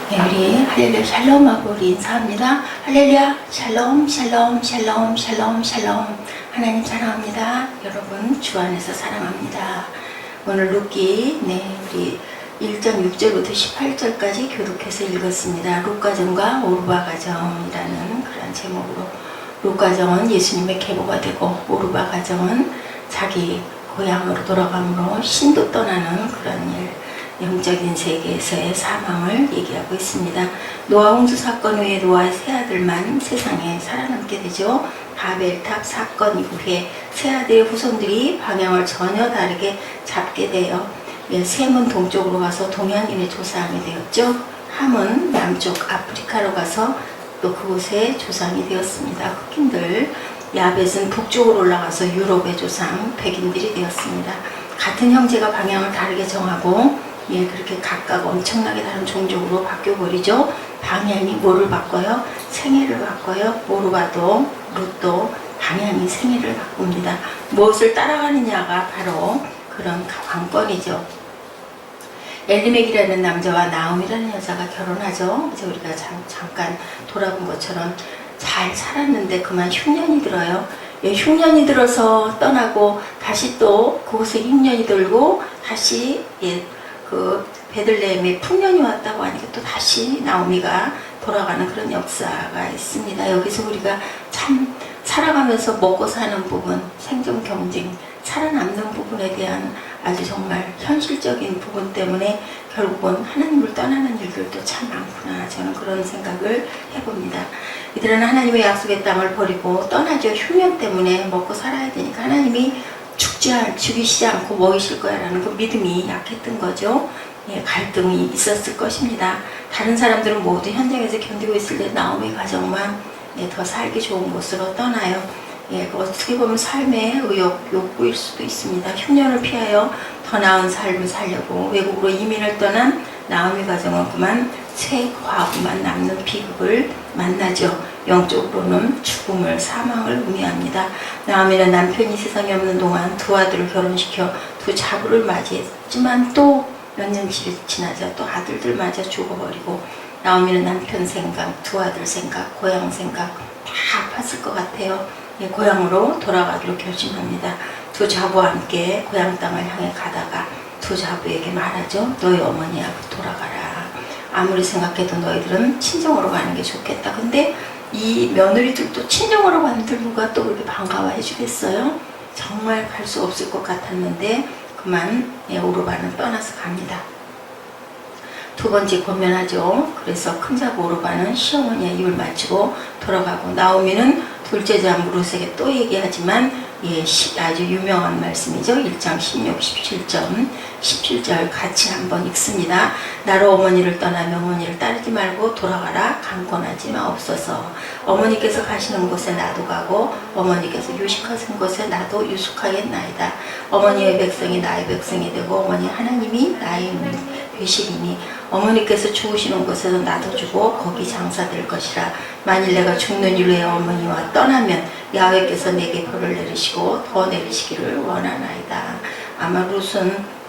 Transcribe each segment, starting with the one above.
네, 우리 할렐루야 샬롬하고 우리 인사합니다. 할렐루야 샬롬 샬롬 샬롬 샬롬 샬롬. 하나님 사랑합니다. 여러분 주 안에서 사랑합니다. 오늘 룻기 우리 1장 6절부터 18절까지 교독해서 읽었습니다. 룻가정과 오르바 가정이라는 그런 제목으로, 룻가정은 예수님의 계보가 되고 오르바 가정은 자기 고향으로 돌아감으로 신도 떠나는 그런 일, 영적인 세계에서의 사망을 얘기하고 있습니다. 노아 홍수 사건 후에 노아의 세 아들만 세상에 살아남게 되죠. 바벨탑 사건 이후에 세 아들의 후손들이 방향을 전혀 다르게 잡게 돼요. 셈은 동쪽으로 가서 동양인의 조상이 되었죠. 함은 남쪽 아프리카로 가서 또 그곳의 조상이 되었습니다. 흑인들. 야벳은 북쪽으로 올라가서 유럽의 조상 백인들이 되었습니다. 같은 형제가 방향을 다르게 정하고 그렇게 각각 엄청나게 다른 종족으로 바뀌어버리죠. 방향이 뭐를 바꿔요? 생애를 바꿔요. 오르바도 룻도 방향이 생애를 바꿉니다. 무엇을 따라가느냐가 바로 그런 관건이죠. 엘리멕이라는 남자와 나옴이라는 여자가 결혼하죠. 이제 우리가 잠깐 돌아본 것처럼 잘 살았는데 그만 흉년이 들어요. 흉년이 들어서 떠나고 다시 또 그곳에 흉년이 들고 다시 그 베들레헴에 풍년이 왔다고 하니까 또 다시 나오미가 돌아가는 그런 역사가 있습니다. 여기서 우리가 참 살아가면서 먹고 사는 부분, 생존 경쟁, 살아남는 부분에 대한 아주 정말 현실적인 부분 때문에 결국은 하나님을 떠나는 일들도 참 많구나, 저는 그런 생각을 해봅니다. 이들은 하나님의 약속의 땅을 버리고 떠나죠. 흉년 때문에 먹고 살아야 되니까 하나님이 죽이시지 않고 먹이실 거야 라는 그 믿음이 약했던 거죠. 갈등이 있었을 것입니다. 다른 사람들은 모두 현장에서 견디고 있을 때 나오미 가정만 더 살기 좋은 곳으로 떠나요. 어떻게 보면 삶의 욕구일 수도 있습니다. 흉년을 피하여 더 나은 삶을 살려고 외국으로 이민을 떠난 나오미 가정은 그만 새 과부만 남는 비극을 만나죠. 영적으로는 죽음을, 사망을 의미합니다. 나오미는 남편이 세상에 없는 동안 두 아들을 결혼시켜 두 자부를 맞이했지만 또 몇 년 지나자 또 아들들마저 죽어버리고, 나오미는 남편 생각, 두 아들 생각, 고향 생각 다 아팠을 것 같아요. 고향으로 돌아가기로 결심합니다. 두 자부와 함께 고향 땅을 향해 가다가 두 자부에게 말하죠. 너희 어머니하고 돌아가라. 아무리 생각해도 너희들은 친정으로 가는 게 좋겠다. 근데 이 며느리들도 친정으로 간들 누가 또 그렇게 반가워해 주겠어요? 정말 갈 수 없을 것 같았는데 그만 오르바는 떠나서 갑니다. 두 번째 권면하죠. 그래서 큰 자부 오르바는 시어머니의 입을 맞추고 돌아가고, 나오미는 둘째 자부 룻에게 또 얘기하지만 아주 유명한 말씀이죠. 1장 16, 17절 같이 한번 읽습니다. 나로 어머니를 떠나며 어머니를 따르지 말고 돌아가라. 강권하지 마옵소서. 어머니께서 가시는 곳에 나도 가고 어머니께서 유식하신 곳에 나도 유숙하겠나이다. 어머니의 백성이 나의 백성이 되고 어머니 하나님이 나의 되시리니 어머니께서 죽으시는 곳에서 나도 주고 거기 장사될 것이라. 만일 내가 죽는 일에 어머니와 떠나면 야훼께서 내게 벌을 내리시고 더 내리시기를 원하나이다. 아마 룻은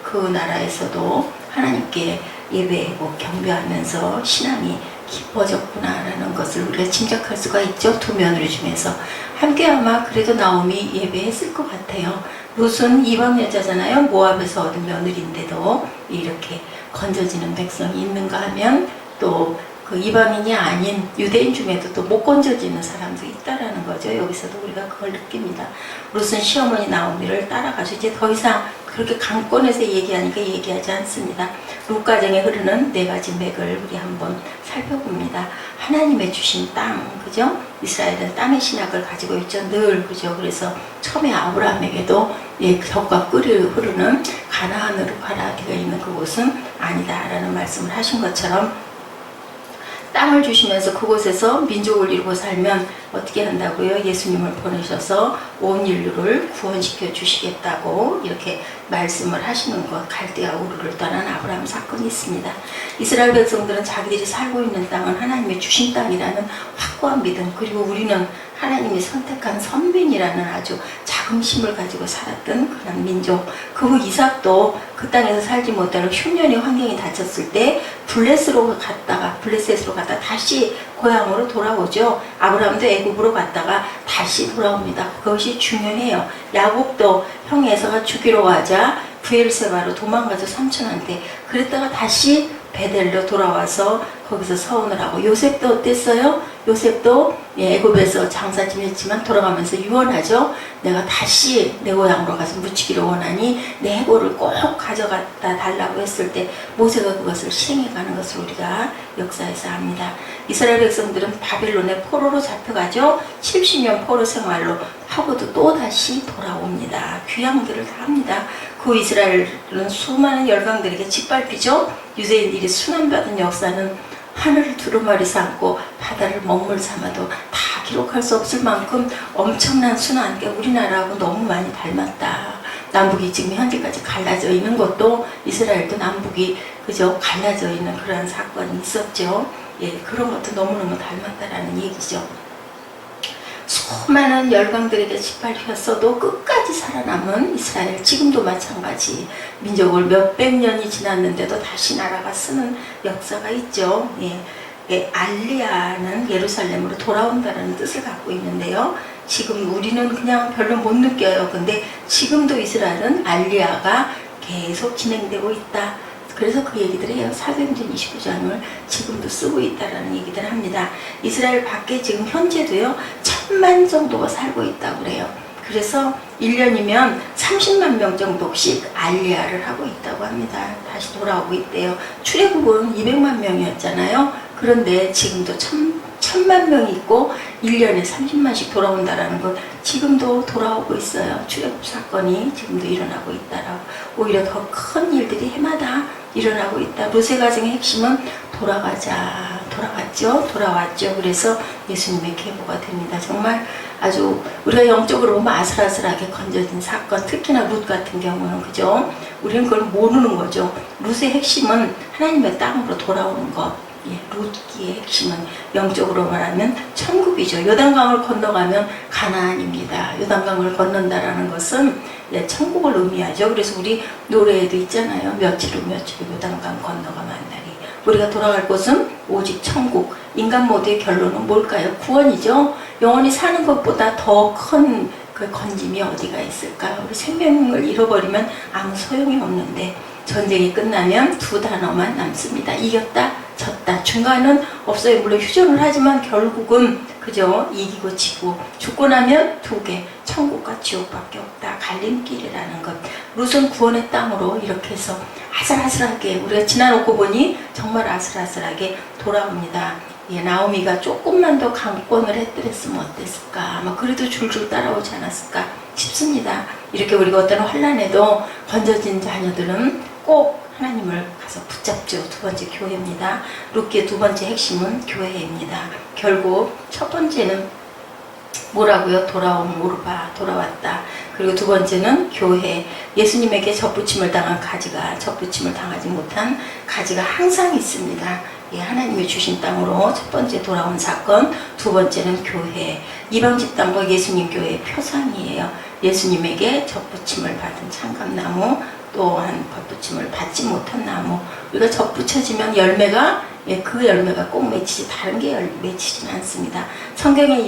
그 나라에서도 하나님께 예배하고 경배하면서 신앙이 깊어졌구나라는 것을 우리가 짐작할 수가 있죠. 두 며느리 중에서 함께 아마 그래도 나오미 예배했을 것 같아요. 룻은 이방 여자잖아요. 모압에서 얻은 며느리인데도 이렇게 건져지는 백성이 있는가 하면 또 그 이방인이 아닌 유대인 중에도 또 못 건져지는 사람도 있다라는 거죠. 여기서도 우리가 그걸 느낍니다. 룻은 시어머니 나오미를 따라가서 이제 더 이상 그렇게 강권해서 얘기하니까 얘기하지 않습니다. 룻 가정에 흐르는 네 가지 맥을 우리 한번 살펴봅니다. 하나님의 주신 땅, 그죠? 이스라엘은 땅의 신학을 가지고 있죠. 늘, 그죠? 그래서 처음에 아브라함에게도 젖과 꿀이 흐르는 가나안으로 가라 되어 있는 그곳은 아니다라는 말씀을 하신 것처럼 땅을 주시면서 그곳에서 민족을 이루고 살면 어떻게 한다고요? 예수님을 보내셔서 온 인류를 구원시켜 주시겠다고 이렇게 말씀을 하시는 것. 갈대아 우르를 떠난 아브라함 사건이 있습니다. 이스라엘 백성들은 자기들이 살고 있는 땅은 하나님의 주신 땅이라는 확고한 믿음, 그리고 우리는 하나님이 선택한 선민이라는 아주 자긍심을 가지고 살았던 그런 민족. 그 후 이삭도 그 땅에서 살지 못하는 흉년의 환경이 닥쳤을 때 블레셋으로 갔다가 다시 고향으로 돌아오죠. 아브라함도 애굽으로 갔다가 다시 돌아옵니다. 그것이 중요해요. 야곱도 형 에서가 죽이러 하자 브엘세바로 도망가서 삼촌한테, 그랬다가 다시 베델로 돌아와서 거기서 서원을 하고, 요셉도 어땠어요? 요셉도 애굽에서 장사 지냈지만 돌아가면서 유언하죠. 내가 다시 내 고향으로 가서 묻히기를 원하니 내 해골을 꼭 가져갔다 달라고 했을 때 모세가 그것을 실행해가는 것을 우리가 역사에서 압니다. 이스라엘 백성들은 바벨론의 포로로 잡혀가죠. 70년 포로 생활로 하고도 또다시 돌아옵니다. 귀향들을 다 합니다. 그 이스라엘은 수많은 열강들에게 짓밟히죠. 유대인들이 순환받은 역사는 하늘을 두루마리 삼고 바다를 먹물 삼아도 다 기록할 수 없을 만큼 엄청난 순환. 우리나라하고 너무 많이 닮았다. 남북이 지금 현재까지 갈라져 있는 것도 이스라엘도 남북이 그저 갈라져 있는 그런 사건이 있었죠. 예, 그런 것도 너무너무 닮았다라는 얘기죠. 수많은 열강들에게 짓밟혔어도 끝까지 살아남은 이스라엘, 지금도 마찬가지. 민족을 몇백 년이 지났는데도 다시 나라가 쓰는 역사가 있죠. 예, 알리야는 예루살렘으로 돌아온다는 뜻을 갖고 있는데요. 지금 우리는 그냥 별로 못 느껴요. 근데 지금도 이스라엘은 알리야가 계속 진행되고 있다. 그래서 그 얘기들 해요. 사도행전 29장을 지금도 쓰고 있다라는 얘기들 합니다. 이스라엘 밖에 지금 현재도요 1000만 정도가 살고 있다고 그래요. 그래서 1년이면 30만 명 정도씩 알리야를 하고 있다고 합니다. 다시 돌아오고 있대요. 출애굽은 200만 명이었잖아요. 그런데 지금도 1000만 명이 있고 1년에 30만씩 돌아온다라는 건 지금도 돌아오고 있어요. 출애굽 사건이 지금도 일어나고 있다라고. 오히려 더 큰 일들이 해마다 일어나고 있다. 루세 가정의 핵심은 돌아왔죠. 그래서 예수님의 계보가 됩니다. 정말 아주 우리가 영적으로 보면 아슬아슬하게 건져진 사건, 특히나 룻 같은 경우는 그죠? 우리는 그걸 모르는 거죠. 룻의 핵심은 하나님의 땅으로 돌아오는 것. 예, 룻기의 핵심은 영적으로 말하면 천국이죠. 요단강을 건너가면 가나안입니다. 요단강을 건넌다라는 것은 천국을 의미하죠. 그래서 우리 노래에도 있잖아요. 며칠 후 요단강 건너가 만나리. 우리가 돌아갈 곳은 오직 천국. 인간 모두의 결론은 뭘까요? 구원이죠. 영원히 사는 것보다 더 큰 그 건짐이 어디가 있을까요? 우리 생명을 잃어버리면 아무 소용이 없는데 전쟁이 끝나면 두 단어만 남습니다. 이겼다, 졌다. 중간은 없어요. 물론 휴전을 하지만 결국은 그죠? 이기고 지고. 죽고 나면 두 개, 천국과 지옥밖에 없다. 갈림길이라는 것. 룻은 구원의 땅으로 이렇게 해서 아슬아슬하게, 우리가 지나놓고 보니 정말 아슬아슬하게 돌아옵니다. 예, 나오미가 조금만 더 강권을 했더랬으면 어땠을까? 아마 그래도 줄줄 따라오지 않았을까 싶습니다. 이렇게 우리가 어떤 환난에도 건져진 자녀들은 꼭 하나님을 가서 붙잡죠. 두 번째 교회입니다. 룻기의 두 번째 핵심은 교회입니다. 결국 첫 번째는 뭐라고요? 돌아온 오르바, 돌아왔다. 그리고 두 번째는 교회. 예수님에게 젖붙임을 당한 가지가 젖붙임을 당하지 못한 가지가 항상 있습니다. 예, 하나님이 주신 땅으로 첫 번째 돌아온 사건, 두 번째는 교회. 이방 집단과 예수님 교회의 표상이에요. 예수님에게 젖붙임을 받은 창감나무, 또한 젖붙임을 받지 못한 나무. 우리가 젖붙여지면 열매가, 예, 그 열매가 꼭 맺히지 다른 게 맺히지는 않습니다. 성경의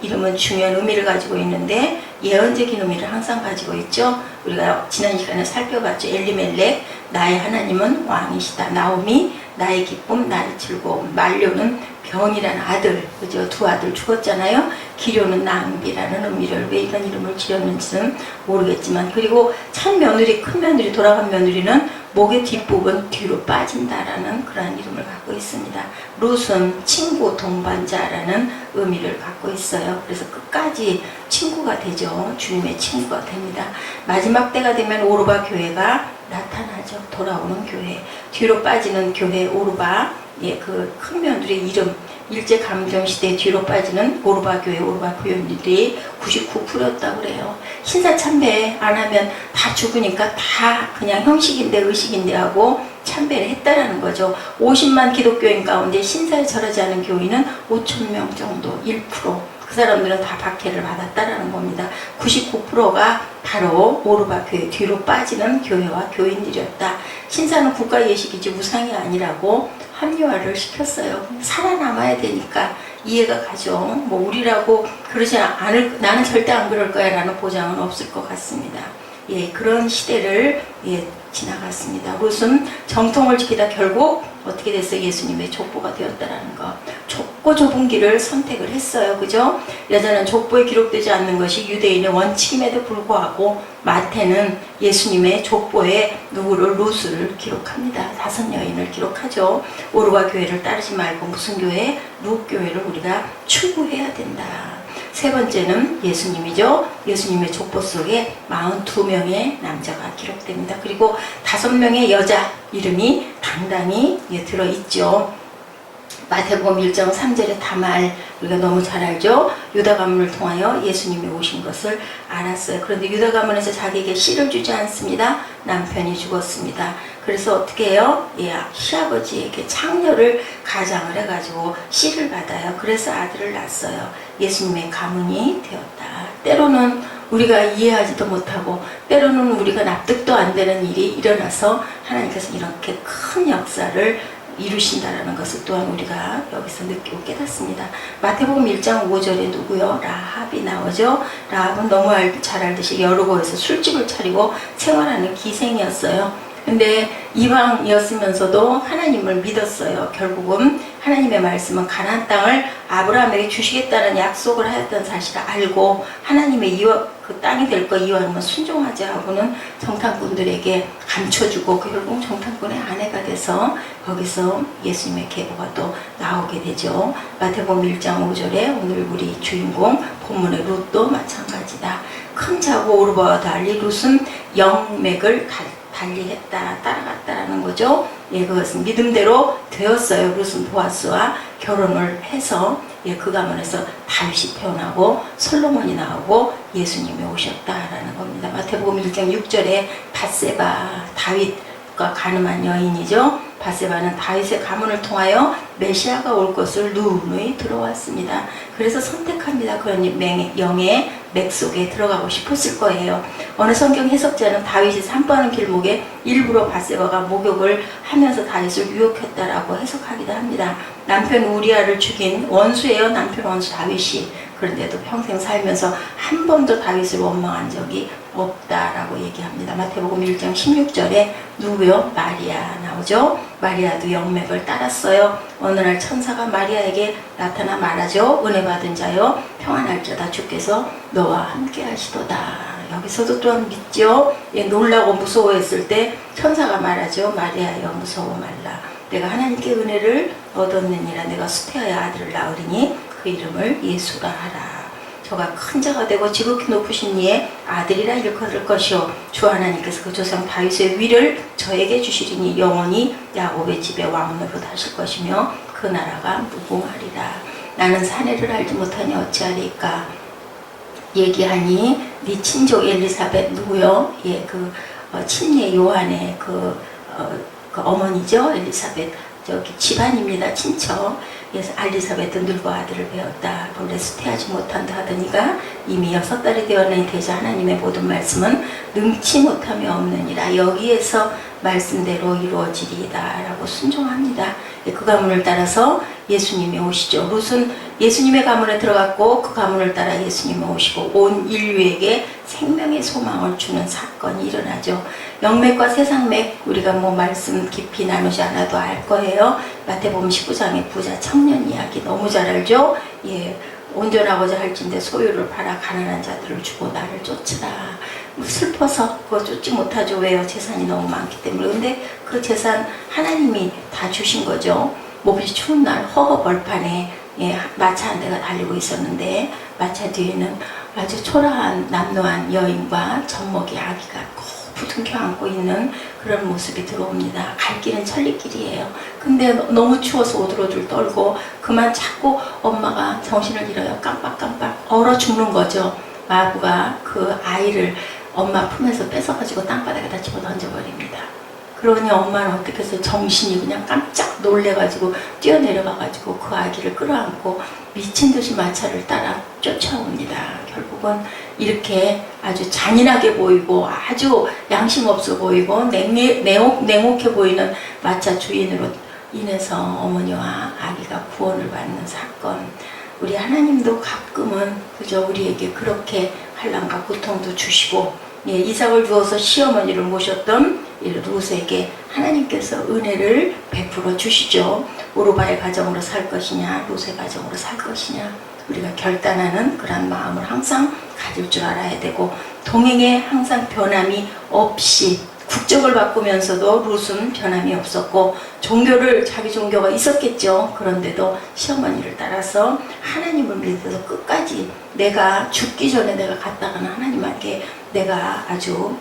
이름은 중요한 의미를 가지고 있는데 예언적인 의미를 항상 가지고 있죠. 우리가 지난 시간에 살펴봤죠. 엘리멜렉, 나의 하나님은 왕이시다. 나오미, 나의 기쁨, 나의 즐거움. 말료는 병이라는 아들, 그죠? 두 아들 죽었잖아요. 기료는 낭비라는 의미를, 왜 이런 이름을 지었는지는 모르겠지만, 그리고 큰 며느리, 돌아간 며느리는 목의 뒷부분 뒤로 빠진다라는 그러한 이름을 갖고 있습니다. 룻은 친구, 동반자라는 의미를 갖고 있어요. 그래서 끝까지 친구가 되죠. 주님의 친구가 됩니다. 마지막 때가 되면 오르바 교회가 나타나죠. 돌아오는 교회. 뒤로 빠지는 교회 오르바. 예, 그 큰 며느리의 이름. 일제 감정 시대 뒤로 빠지는 오르바 교회, 오르바 교인들이 99%였다고 그래요. 신사 참배 안 하면 다 죽으니까 다 그냥 형식인데 의식인데 하고 참배를 했다라는 거죠. 50만 기독교인 가운데 신사에 절하지 않은 교인은 5,000명 정도, 1%. 그 사람들은 다 박해를 받았다라는 겁니다. 99%가 바로 오르바 교회 뒤로 빠지는 교회와 교인들이었다. 신사는 국가 예식이지 우상이 아니라고 합리화를 시켰어요. 살아남아야 되니까 이해가 가죠. 뭐 우리라고 그러지 않을, 나는 절대 안 그럴 거야 라는 보장은 없을 것 같습니다. 예, 그런 시대를 지나갔습니다. 롯은 정통을 지키다 결국 어떻게 됐어요? 예수님의 족보가 되었다라는 거. 좁고 좁은 길을 선택을 했어요. 그죠? 여자는 족보에 기록되지 않는 것이 유대인의 원칙임에도 불구하고 마태는 예수님의 족보에 누구를? 롯을 기록합니다. 5 여인을 기록하죠. 오르바 교회를 따르지 말고 무슨 교회? 롯 교회를 우리가 추구해야 된다. 세 번째는 예수님이죠. 예수님의 족보 속에 42명의 남자가 기록됩니다. 그리고 5명의 여자 이름이 당당히 들어있죠. 마태복음 1장 3절에 다말, 우리가 너무 잘 알죠. 유다 가문을 통하여 예수님이 오신 것을 알았어요. 그런데 유다 가문에서 자기에게 씨를 주지 않습니다. 남편이 죽었습니다. 그래서 어떻게 해요? 시아버지에게 창녀를 가장을 해가지고 씨를 받아요. 그래서 아들을 낳았어요. 예수님의 가문이 되었다. 때로는 우리가 이해하지도 못하고 때로는 우리가 납득도 안 되는 일이 일어나서 하나님께서 이렇게 큰 역사를 이루신다라는 것을 또한 우리가 여기서 느끼고 깨닫습니다. 마태복음 1장 5절에 누구요? 라합이 나오죠. 라합은 너무 잘 알듯이 여리고에서 술집을 차리고 생활하는 기생이었어요. 근데 이방이었으면서도 하나님을 믿었어요. 결국은 하나님의 말씀은 가나안 땅을 아브라함에게 주시겠다는 약속을 하였던 사실을 알고 하나님의 그 땅이 될 거 이유하면 순종하지 하고는 정탐꾼들에게 감춰주고 결국 정탐꾼의 아내가 돼서 거기서 예수님의 계보가 또 나오게 되죠. 마태복음 1장 5절에 오늘 우리 주인공 본문의 롯도 마찬가지다. 큰 자고 오르바와 달리 롯은 영맥을 달리했다, 따라갔다라는 거죠. 그것은 믿음대로 되었어요. 롯은 보아스와 결혼을 해서 그 가문에서 다윗이 태어나고 솔로몬이 나오고 예수님이 오셨다라는 겁니다. 마태복음 1장 6절에 밧세바, 다윗과 가늠한 여인이죠. 밧세바는 다윗의 가문을 통하여 메시아가 올 것을 누누이 들어왔습니다. 그래서 선택합니다. 그런 영의 맥 속에 들어가고 싶었을 거예요. 어느 성경 해석자는 다윗이 산보하는 길목에 일부러 밧세바가 목욕을 하면서 다윗을 유혹했다라고 해석하기도 합니다. 남편 우리아를 죽인 원수예요. 남편 원수 다윗이. 그런데도 평생 살면서 한 번도 다윗을 원망한 적이 없다라고 얘기합니다. 마태복음 1장 16절에 누구요? 마리아 나오죠. 마리아도 영맥을 따랐어요. 어느 날 천사가 마리아에게 나타나 말하죠. 은혜 받은 자여 평안할 자다 주께서 너와 함께 하시도다. 여기서도 또한 믿죠. 놀라고 무서워했을 때 천사가 말하죠. 마리아여 무서워 말라. 내가 하나님께 은혜를 얻었느니라. 내가 수태하여 아들을 낳으리니 그 이름을 예수라 하라. 저가 큰 자가 되고 지극히 높으신 이의 아들이라 일컬을 것이요 주 하나님께서 그 조상 다윗의 위를 저에게 주시리니 영원히 야곱의 집에 왕 노릇하실 것이며 그 나라가 무궁하리라. 나는 사내를 알지 못하니 어찌하리까 얘기하니 네 친족 엘리사벳 누구요? 친례 요한의 그 어머니죠. 엘리사벳 저기 집안입니다. 친척. 그래서 엘리사벳은 늙어 아들을 배웠다. 본래 수태하지 못한다 하더니가 이미 6달이 되었느니 대자 하나님의 모든 말씀은 능치 못함이 없느니라. 여기에서 말씀대로 이루어지리이다 라고 순종합니다. 그 가문을 따라서 예수님이 오시죠. 롯은 예수님의 가문에 들어갔고 그 가문을 따라 예수님이 오시고 온 인류에게 생명의 소망을 주는 사건이 일어나죠. 영맥과 세상맥 우리가 말씀 깊이 나누지 않아도 알 거예요. 마태복음 19장의 부자 청년 이야기 너무 잘 알죠. 온전하고자 할진대 소유를 팔아 가난한 자들을 주고 나를 쫓으라. 슬퍼서 그거 쫓지 못하죠. 왜요? 재산이 너무 많기 때문에. 근데 그 재산 하나님이 다 주신 거죠. 몹시 추운 날 허허벌판에 마차 한 대가 달리고 있었는데 마차 뒤에는 아주 초라한 남노한 여인과 젖먹이 아기가 부둥켜 안고 있는 그런 모습이 들어옵니다. 갈 길은 천리길이에요. 근데 너무 추워서 오들오들 떨고 그만 자꾸 엄마가 정신을 잃어요. 깜빡깜빡 얼어 죽는 거죠. 마부가 그 아이를 엄마 품에서 뺏어가지고 땅바닥에다 집어 던져버립니다. 그러니 엄마는 어떻게 해서 정신이 그냥 깜짝 놀래가지고 뛰어내려가가지고 그 아기를 끌어안고 미친 듯이 마차를 따라 쫓아옵니다. 결국은 이렇게 아주 잔인하게 보이고 아주 양심 없어 보이고 냉혹해 보이는 마차 주인으로 인해서 어머니와 아기가 구원을 받는 사건. 우리 하나님도 가끔은 그저 우리에게 그렇게 환난과 고통도 주시고, 예, 이삭을 주어서 시어머니를 모셨던 룻에게 하나님께서 은혜를 베풀어 주시죠. 오르바의 가정으로 살 것이냐, 룻의 가정으로 살 것이냐, 우리가 결단하는 그런 마음을 항상 가질 줄 알아야 되고, 동행에 항상 변함이 없이 국적을 바꾸면서도 룻은 변함이 없었고, 종교를 자기 종교가 있었겠죠. 그런데도 시어머니를 따라서 하나님을 믿어서 끝까지 내가 죽기 전에 내가 갔다가는 하나님께 내가 아주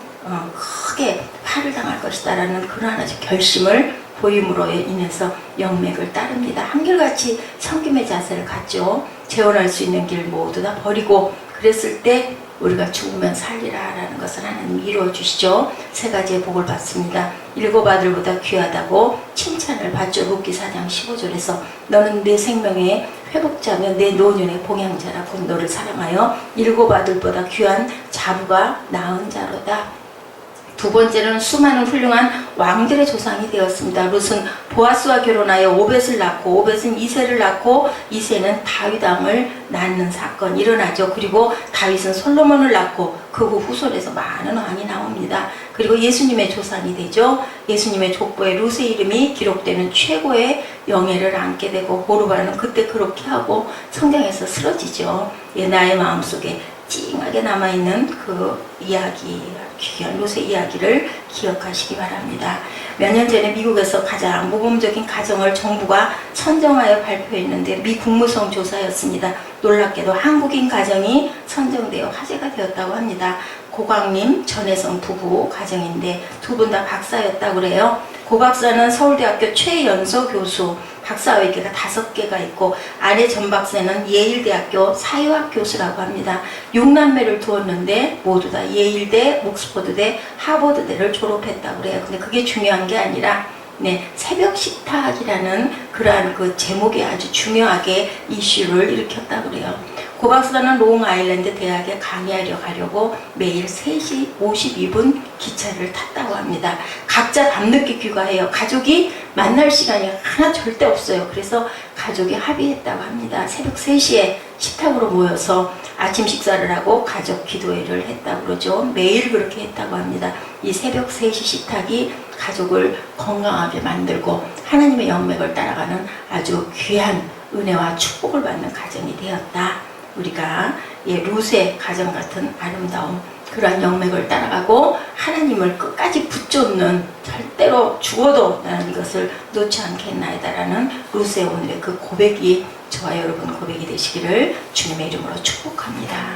크게 파를 당할 것이다 라는 그러한 아주 결심을 보임으로 인해서 영맥을 따릅니다. 한결같이 섬김의 자세를 갖죠. 재혼할 수 있는 길 모두 다 버리고, 그랬을 때 우리가 죽으면 살리라 라는 것을 하나님이 이루어 주시죠. 세 가지의 복을 받습니다. 7 아들보다 귀하다고 칭찬을 받죠. 룻기 4장 15절에서 너는 내 생명의 회복자며 내 노년의 봉양자라. 곧 너를 사랑하여 7 아들보다 귀한 자부가 낳은 자로다. 두 번째는 수많은 훌륭한 왕들의 조상이 되었습니다. 룻은 보아스와 결혼하여 오벳을 낳고, 오벳은 이새를 낳고, 이새는 다윗 왕을 낳는 사건이 일어나죠. 그리고 다윗은 솔로몬을 낳고 그 후 후손에서 많은 왕이 나옵니다. 그리고 예수님의 조상이 되죠. 예수님의 족보에 룻의 이름이 기록되는 최고의 영예를 안게 되고, 오르바는 그때 그렇게 하고 성경에서 쓰러지죠. 예, 나의 마음속에 찡하게 남아있는 그 이야기, 귀한 룻의 이야기를 기억하시기 바랍니다. 몇 년 전에 미국에서 가장 모범적인 가정을 정부가 선정하여 발표했는데 미 국무성 조사였습니다. 놀랍게도 한국인 가정이 선정되어 화제가 되었다고 합니다. 고광림, 전혜성 부부 가정인데 두 분 다 박사였다고 그래요. 고 박사는 서울대학교 최연소 교수, 박사학위가 5개가 있고, 아내 전 박사는 예일대학교 사회학 교수라고 합니다. 6남매를 두었는데 모두 다 예일대, 옥스퍼드대, 하버드대를 졸업했다고 그래요. 근데 그게 중요한 게 아니라 새벽 식탁이라는 그러한 그 제목이 아주 중요하게 이슈를 일으켰다고 그래요. 고 박사는 롱아일랜드 대학에 강의하려 가려고 매일 3시 52분 기차를 탔다고 합니다. 각자 밤늦게 귀가해요. 가족이 만날 시간이 하나 절대 없어요. 그래서 가족이 합의했다고 합니다. 새벽 3시에 식탁으로 모여서 아침 식사를 하고 가족 기도회를 했다고 그러죠. 매일 그렇게 했다고 합니다. 이 새벽 3시 식탁이 가족을 건강하게 만들고 하나님의 영맥을 따라가는 아주 귀한 은혜와 축복을 받는 가정이 되었다. 우리가 룻의 가정 같은 아름다움, 그러한 영맥을 따라가고 하나님을 끝까지 붙잡는, 절대로 죽어도 나는 이것을 놓지 않겠나이다라는 룻의 오늘의 그 고백이 저와 여러분 고백이 되시기를 주님의 이름으로 축복합니다.